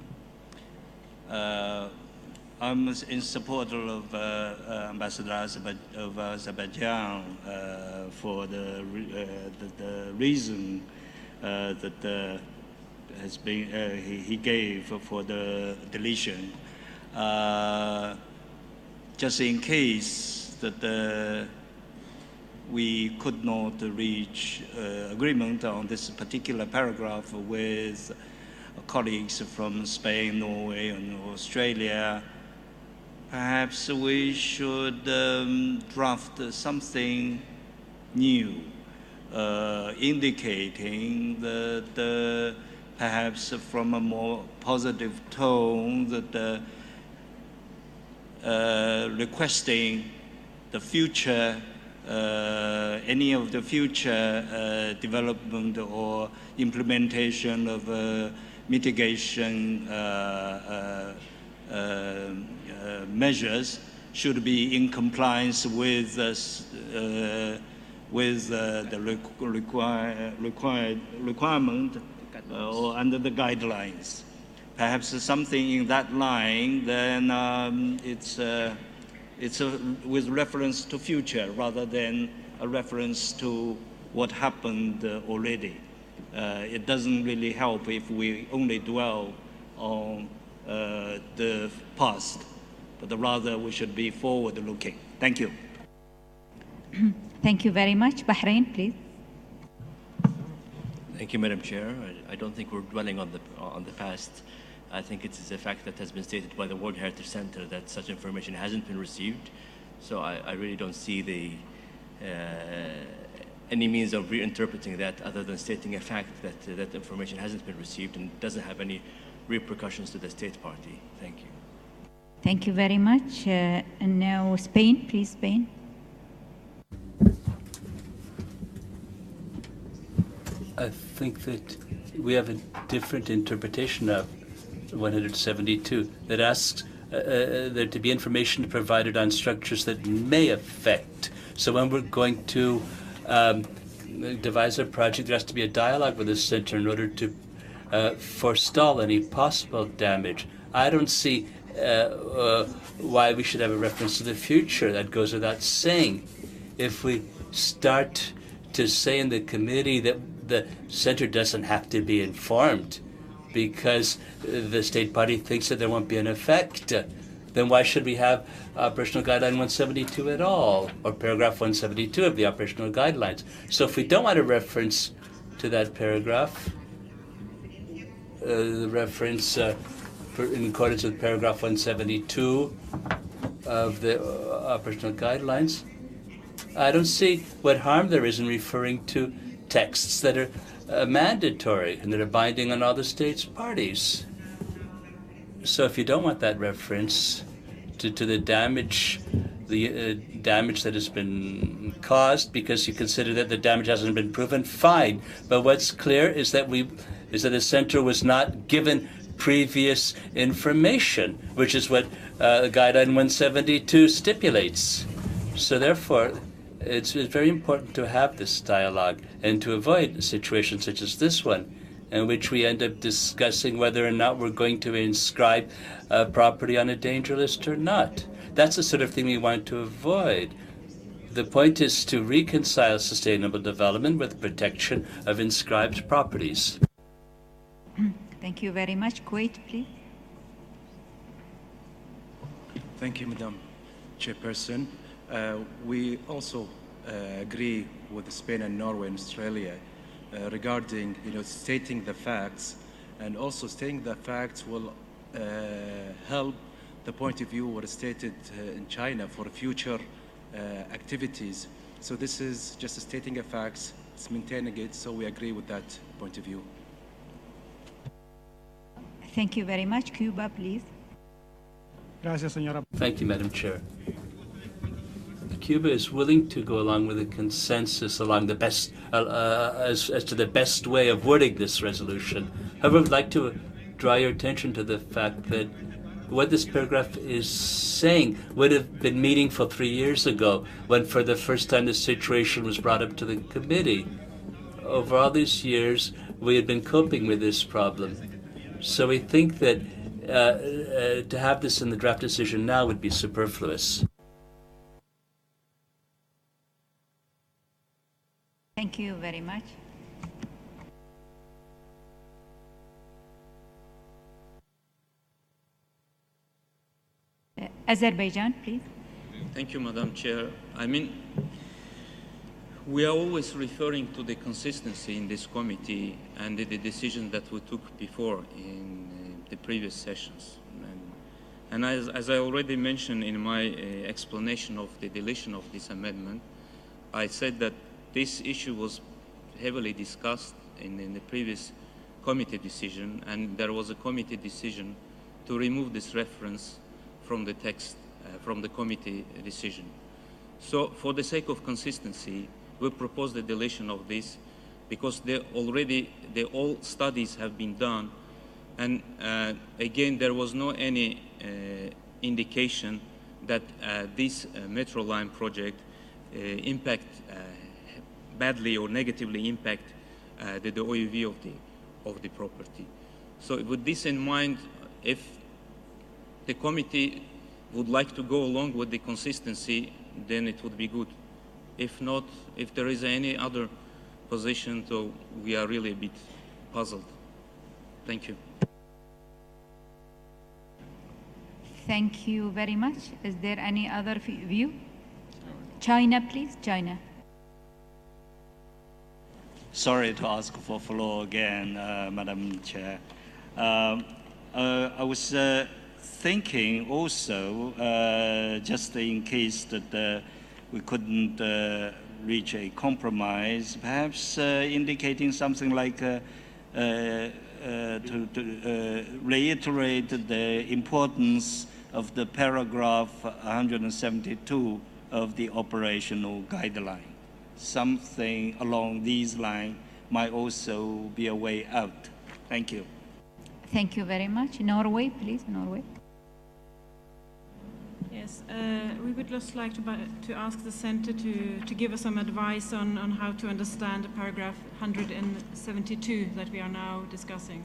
in support of Ambassador of Azerbaijan for the reason that has been he gave for the deletion. Just in case that we could not reach agreement on this particular paragraph with colleagues from Spain, Norway, and Australia, perhaps we should draft something new, indicating that perhaps from a more positive tone, that requesting the future, any of the future development or implementation of mitigation measures should be in compliance with the requirement or under the guidelines. Perhaps something in that line, then it's with reference to future rather than a reference to what happened already. It doesn't really help if we only dwell on the past, but rather we should be forward-looking. Thank you. Thank you very much. Bahrain, please. Thank you, Madam Chair. I don't think we're dwelling on the past. I think it is a fact that has been stated by the World Heritage Center that such information hasn't been received. So I really don't see any means of reinterpreting that other than stating a fact that that information hasn't been received and doesn't have any repercussions to the state party. Thank you. Thank you very much. And now Spain, please, Spain. I think that we have a different interpretation of 172 that asks there to be information provided on structures that may affect. So when we're going to devise a project, there has to be a dialogue with the center in order to forestall any possible damage. I don't see why we should have a reference to the future. That goes without saying. If we start to say in the committee that the center doesn't have to be informed because the state party thinks that there won't be an effect, then why should we have Operational Guideline 172 at all, or paragraph 172 of the Operational Guidelines? So if we don't want a reference to that paragraph, the reference in accordance with paragraph 172 of the Operational Guidelines, I don't see what harm there is in referring to texts that are mandatory and that are binding on all the states parties. So if you don't want that reference to the damage that has been caused because you consider that the damage hasn't been proven, fine. But what's clear is that the center was not given previous information, which is what Guideline 172 stipulates. So therefore, it's very important to have this dialogue and to avoid situations such as this one, in which we end up discussing whether or not we're going to inscribe property on a danger list or not. That's the sort of thing we want to avoid. The point is to reconcile sustainable development with protection of inscribed properties. Thank you very much. Kuwait, please. Thank you, Madam Chairperson. We also agree with Spain and Norway and Australia regarding, stating the facts, and also stating the facts will help the point of view what is stated in China for future activities. So this is just stating the facts, it's maintaining it, so we agree with that point of view. Thank you very much. Cuba, please. Gracias, señora. Thank you, Madam Chair. Cuba is willing to go along with a consensus along the best, as to the best way of wording this resolution. However, I would like to draw your attention to the fact that what this paragraph is saying would have been meaningful 3 years ago, when for the first time the situation was brought up to the committee. Over all these years, we had been coping with this problem. So we think that to have this in the draft decision now would be superfluous. Thank you very much. Azerbaijan, please. Thank you, Madam Chair. We are always referring to the consistency in this committee and the decision that we took before in the previous sessions. And as I already mentioned in my explanation of the deletion of this amendment, I said that this issue was heavily discussed in the previous committee decision, and there was a committee decision to remove this reference from the text, from the committee decision. So for the sake of consistency, we propose the deletion of this because all studies have been done, and again, there was no any indication that this metro line project badly or negatively impact the OUV of the property. So with this in mind, if the committee would like to go along with the consistency, then it would be good. If not, if there is any other position, so we are really a bit puzzled. Thank you. Thank you very much. Is there any other view? China, please. China. Sorry to ask for floor again, Madam Chair. I was thinking also, just in case that we couldn't reach a compromise, perhaps indicating something like to reiterate the importance of the paragraph 172 of the operational guideline. Something along these lines might also be a way out. Thank you. Thank you very much. Norway, please. Norway. Yes, we would just like to ask the Centre to give us some advice on how to understand paragraph 172 that we are now discussing.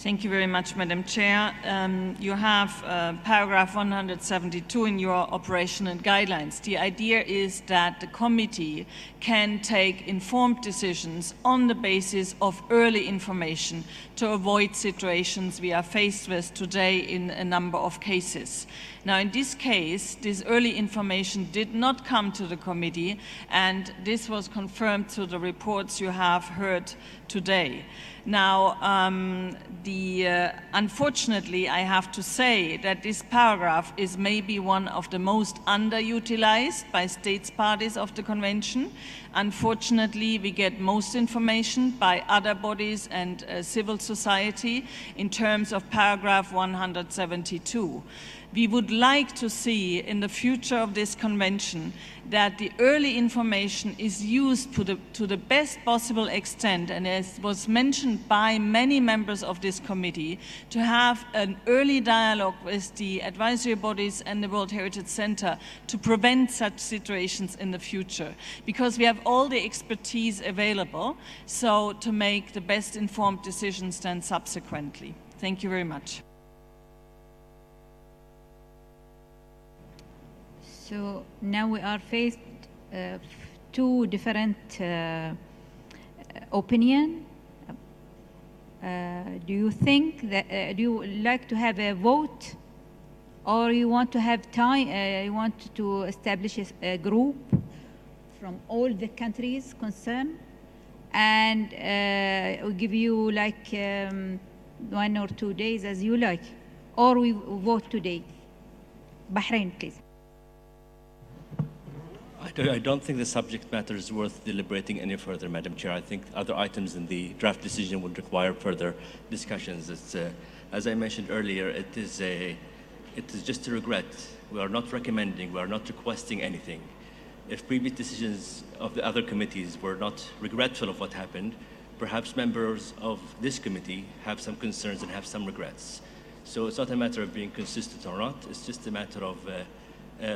Thank you very much, Madam Chair. You have paragraph 172 in your operational guidelines. The idea is that the committee can take informed decisions on the basis of early information to avoid situations we are faced with today in a number of cases. Now, in this case, this early information did not come to the committee, and this was confirmed through the reports you have heard today. Now, unfortunately, I have to say that this paragraph is maybe one of the most underutilized by states parties of the convention. Unfortunately, we get most information by other bodies and civil society in terms of paragraph 172. We would like to see in the future of this convention that the early information is used to the best possible extent, and as was mentioned by many members of this committee, to have an early dialogue with the advisory bodies and the World Heritage Center to prevent such situations in the future, because we have all the expertise available, so to make the best informed decisions then subsequently. Thank you very much. So now we are faced two different opinion. Do you think that do you like to have a vote, or you want to have time? You want to establish a group from all the countries concerned, and we'll give you like 1 or 2 days as you like, or we vote today. Bahrain, please. I don't think the subject matter is worth deliberating any further, Madam Chair. I think other items in the draft decision would require further discussions. It's, as I mentioned earlier, it is just a regret. We are not recommending, we are not requesting anything. If previous decisions of the other committees were not regretful of what happened, perhaps members of this committee have some concerns and have some regrets. So it's not a matter of being consistent or not, it's just a matter of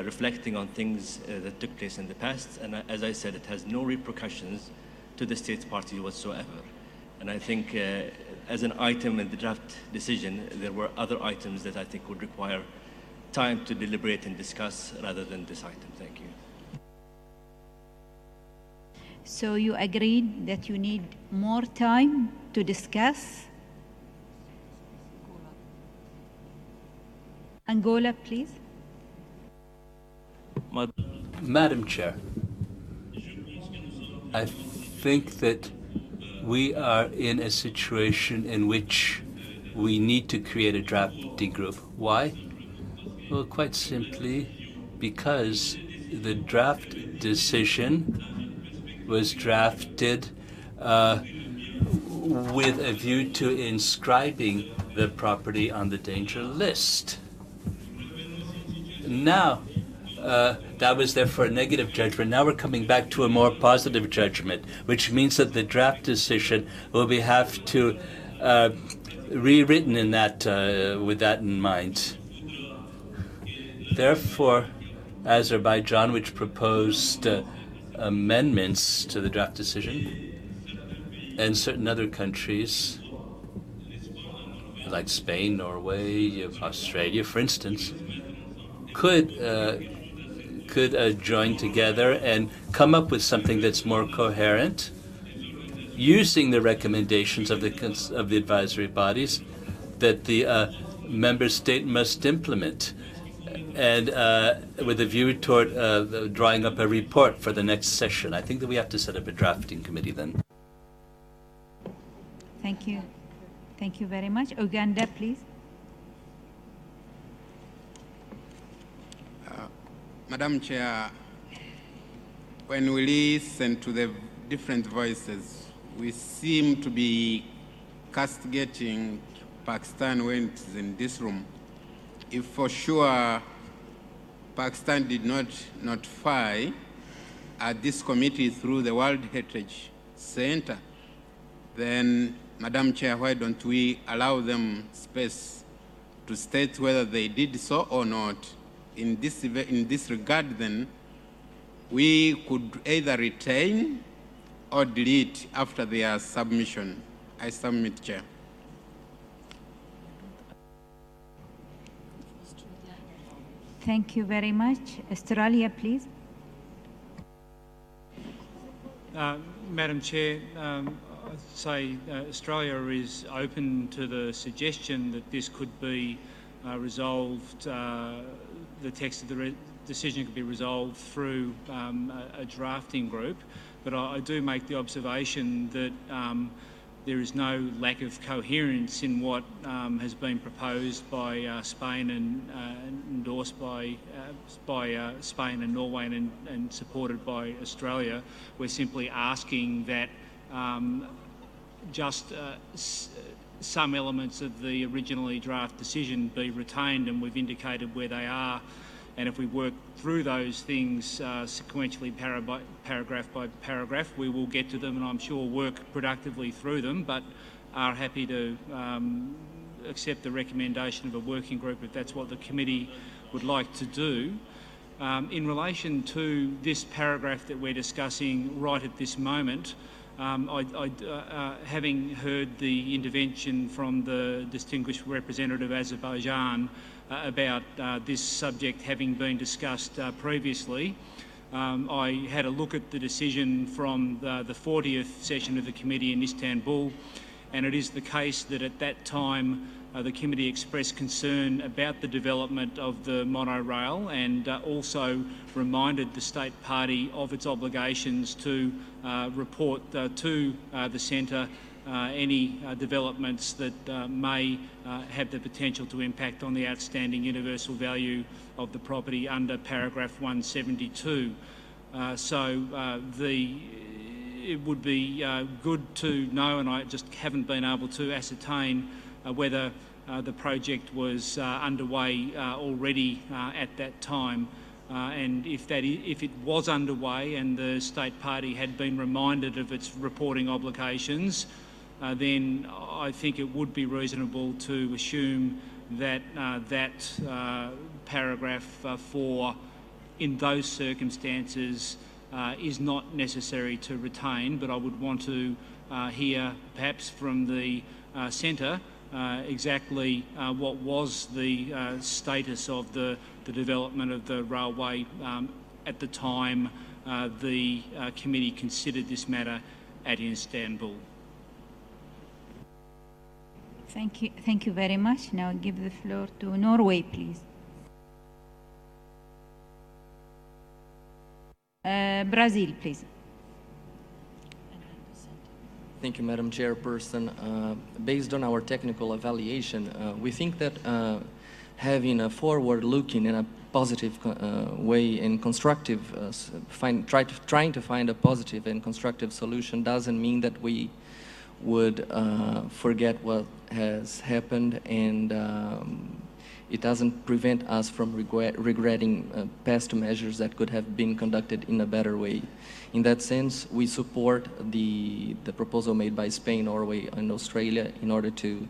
reflecting on things that took place in the past, and as I said, it has no repercussions to the States Party whatsoever. And I think as an item in the draft decision, there were other items that I think would require time to deliberate and discuss rather than this item. Thank you. So you agreed that you need more time to discuss? Angola, please. Madam Chair, I think that we are in a situation in which we need to create a drafting group. Why? Well, quite simply because the draft decision was drafted with a view to inscribing the property on the danger list. Now, that was therefore a negative judgment. Now we're coming back to a more positive judgment, which means that the draft decision will have to rewritten in that with that in mind. Therefore, Azerbaijan, which proposed amendments to the draft decision, and certain other countries like Spain, Norway, Australia, for instance, could join together and come up with something that's more coherent, using the recommendations of the advisory bodies that the member state must implement, and with a view toward drawing up a report for the next session. I think that we have to set up a drafting committee then. Thank you. Thank you very much. Uganda, please. Madam Chair, when we listen to the different voices, we seem to be castigating Pakistan when it is in this room. If for sure Pakistan did not notify this committee through the World Heritage Center, then, Madam Chair, why don't we allow them space to state whether they did so or not? In this regard, then, we could either retain or delete after their submission. I submit, Chair. Thank you very much. Australia, please. Madam Chair, I'd say Australia is open to the suggestion that this could be resolved, the text of the decision could be resolved through a drafting group, but I do make the observation that there is no lack of coherence in what has been proposed by Spain and endorsed by Spain and Norway and supported by Australia. We're simply asking that just some elements of the originally draft decision be retained, and we've indicated where they are. And if we work through those things sequentially, paragraph by paragraph, we will get to them, and I'm sure work productively through them, but are happy to accept the recommendation of a working group if that's what the committee would like to do. In relation to this paragraph that we're discussing right at this moment, having heard the intervention from the distinguished representative of Azerbaijan about this subject having been discussed previously, I had a look at the decision from the 40th session of the committee in Istanbul, and it is the case that at that time the committee expressed concern about the development of the monorail and also reminded the state party of its obligations to report to the centre any developments that may have the potential to impact on the outstanding universal value of the property under paragraph 172. It would be good to know, and I just haven't been able to ascertain whether the project was underway already at that time. And if it was underway and the state party had been reminded of its reporting obligations, then I think it would be reasonable to assume that paragraph 4 in those circumstances is not necessary to retain, but I would want to hear perhaps from the centre exactly what was the status of the development of the railway at the time the committee considered this matter at Istanbul. Thank you very much. Now I give the floor to Norway, please. Brazil, please. Thank you, Madam Chairperson. Based on our technical evaluation, we think that having a forward-looking and a positive way and constructive, trying to find a positive and constructive solution doesn't mean that we would forget what has happened, and it doesn't prevent us from regretting past measures that could have been conducted in a better way. In that sense, we support the proposal made by Spain, Norway, and Australia in order to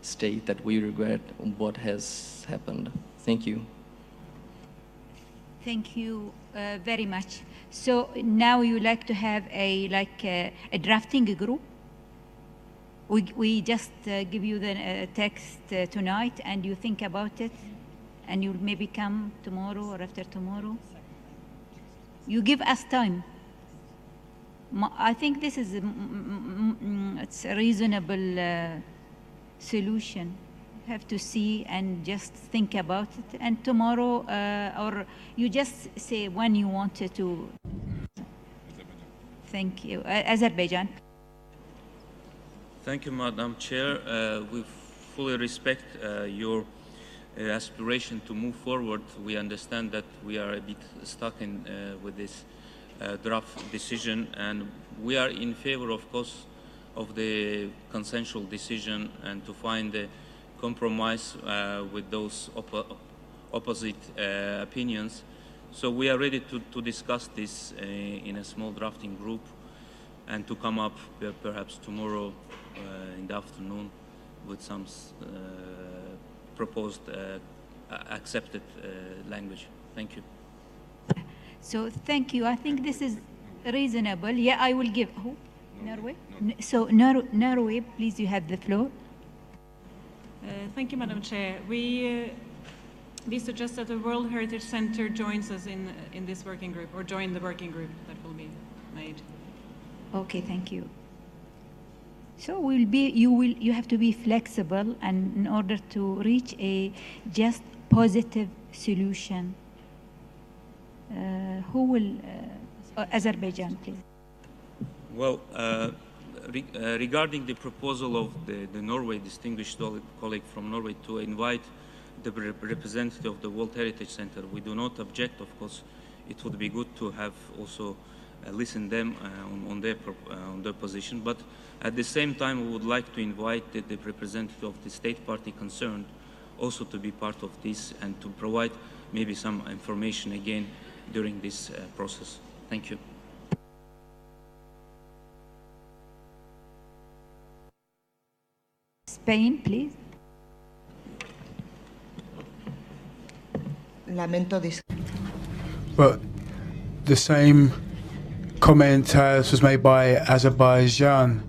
state that we regret what has happened. Thank you. Thank you very much. So now you like to have a drafting group? We just give you the text tonight, and you think about it, and you'll maybe come tomorrow or after tomorrow. You give us time. I think this is it's a reasonable solution. You have to see and just think about it, and tomorrow, or you just say when you wanted to. Thank you. Azerbaijan. Thank you, Madam Chair. We fully respect your aspiration to move forward. We understand that we are a bit stuck with this draft decision, and we are in favor, of course, of the consensual decision and to find a compromise with those opposite opinions. So we are ready to discuss this in a small drafting group and to come up perhaps tomorrow in the afternoon with some proposed accepted language. Thank you. So thank you. I think this is reasonable. Yeah, I will give. Who? Norway? So Norway, please, you have the floor. Thank you, Madam Chair. We we suggest that the World Heritage Center joins us in this working group, or join the working group that will be made. Okay, thank you. So you have to be flexible, and in order to reach a just positive solution. Who will, Azerbaijan, please. Well, regarding the proposal of the Norway distinguished colleague from Norway to invite the representative of the World Heritage Center, we do not object. Of course, it would be good to have also listen them on their position. But at the same time, we would like to invite the representative of the state party concerned also to be part of this and to provide maybe some information again during this process. Thank you. Spain, please. Well, the same comment as was made by Azerbaijan.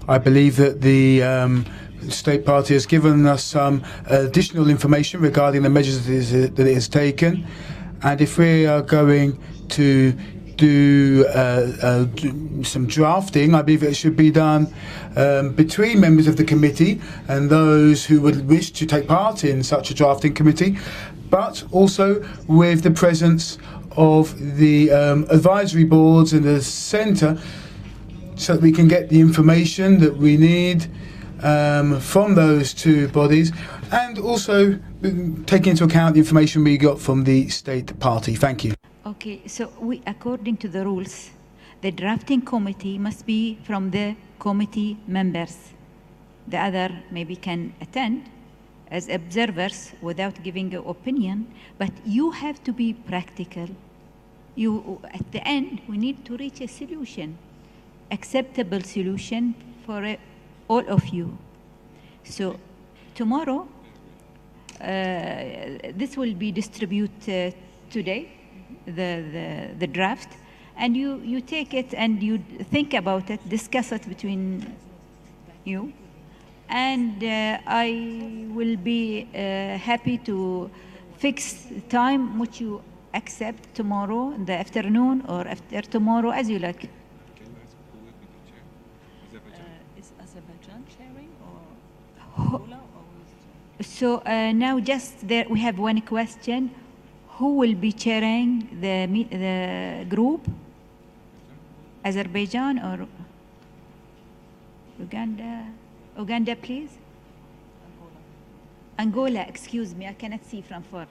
I believe that the State Party has given us some additional information regarding the measures that it has taken, and if we are going to do some drafting, I believe it should be done between members of the committee and those who would wish to take part in such a drafting committee, but also with the presence of the advisory boards in the centre, so that we can get the information that we need from those two bodies, and also taking into account the information we got from the state party. Thank you. Okay, so according to the rules, the drafting committee must be from the committee members. The other maybe can attend as observers without giving an opinion, but you have to be practical. At the end, we need to reach a solution, acceptable solution for all of you. So tomorrow, this will be distributed today, the draft, and you take it and you think about it, discuss it between you, and I will be happy to fix the time which you accept tomorrow in the afternoon or after tomorrow, as you like. Is Azerbaijan chairing or Angola? So now just there we have one question. Who will be chairing the group? Azerbaijan or Uganda? Uganda, please. Angola, excuse me, I cannot see from far.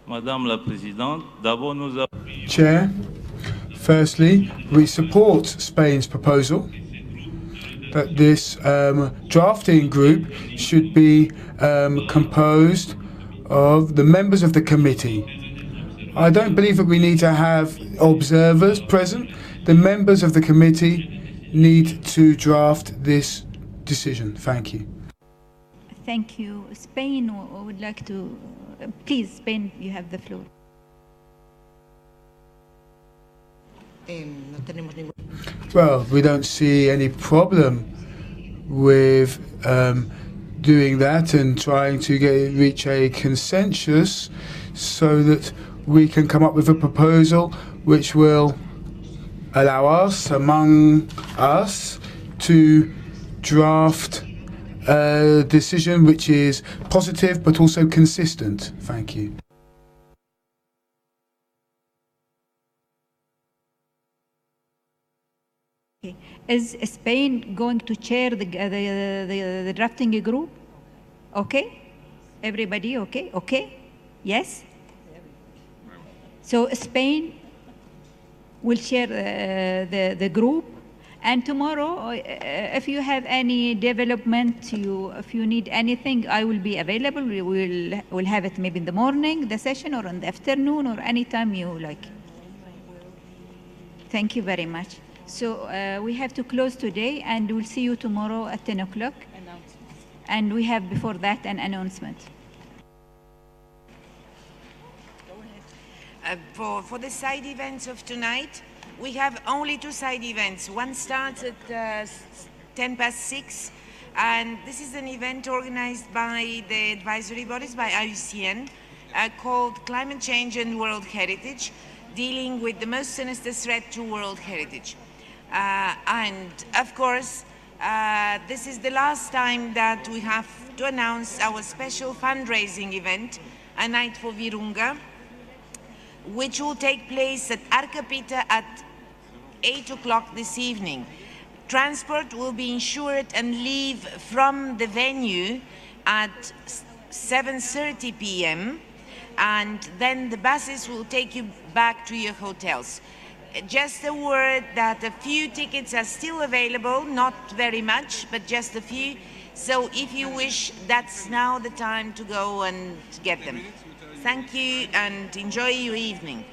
Madame la Présidente, d'abord nous avons... Chair, firstly, we support Spain's proposal that this drafting group should be composed of the members of the committee. I don't believe that we need to have observers present. The members of the committee need to draft this decision. Thank you. Thank you. Spain would like to... please, Spain, you have the floor. Well, we don't see any problem with doing that and trying to reach a consensus so that we can come up with a proposal which will allow us, among us, to draft a decision which is positive but also consistent. Thank you. Is Spain going to chair the drafting group? Okay? Everybody okay? Okay? Yes? So Spain will chair the group, and tomorrow, if you have any development, if you need anything, I will be available. We'll have it maybe in the morning, the session, or in the afternoon, or any time you like. Thank you very much. So we have to close today, and we'll see you tomorrow at 10 o'clock. And we have before that an announcement. For the side events of tonight, we have only two side events. One starts at 6:10, And this is an event organized by the advisory bodies, by IUCN, called Climate Change and World Heritage, dealing with the most sinister threat to world heritage. And of course, this is the last time that we have to announce our special fundraising event, A Night for Virunga, which will take place at Arcapita at 8 o'clock this evening. Transport will be insured and leave from the venue at 7:30 p.m. and then the buses will take you back to your hotels. Just a word that a few tickets are still available, not very much, but just a few. So if you wish, that's now the time to go and get them. Thank you and enjoy your evening.